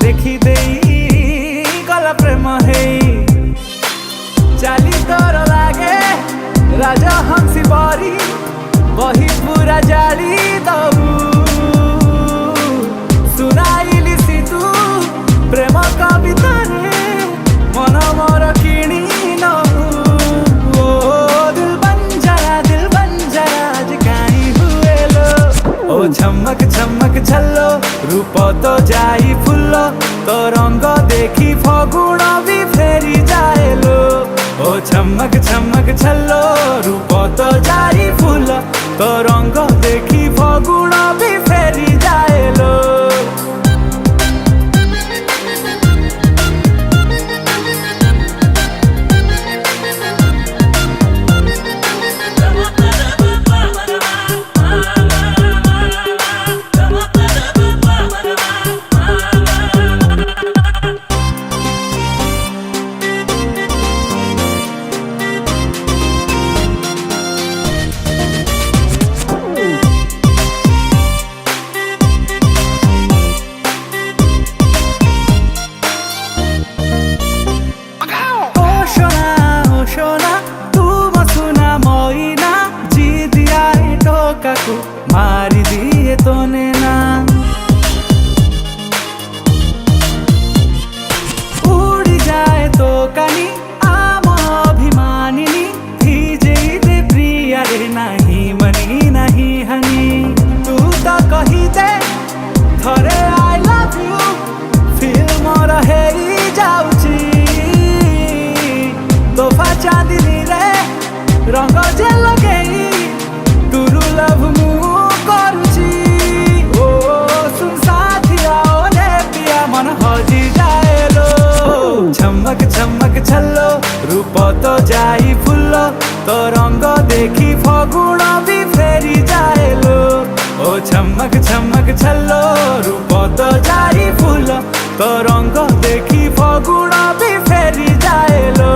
देखी देई गला प्रेम है चाली तोर लागे राजहंसी बरी बही पूरा जाली दबू सुनाइली सी तू प्रेम कविता रे मन मोर किणी नहु दिल बन जरा आज काई हुए लो ओ झमक झमक झल्लो रूप तो जाई फुल्लो तो रंग देखी फगुण भी फेरी जाए लो ओ झमक झमक झल्लो रूप तो जाई फुल्लो तो रंग देखी फगुण भी फेरी जाए लो मारी दिए तोने ना उड़ी जाए तो कनी आम अभिमानिनी भीजे दे प्रिया रे नहीं मनी नहीं हनी तू तो कही दे थरे आई लव यू फिल्म रहे जाऊची तोहफा चांदनी रे रंग जे लगेई तुरु लव मु करुची ओ सुन साथिया ओले पिया मन हजी जाए लो झमक झमक झल्लो रूप तो जाई फुल्लो तो रंग देखी फगुण भी फेरी जाए लो ओ झमक झमक झल्लो रूप तो जाई फुल्लो तो रंग देखी फगुण भी फेरी जाए लो।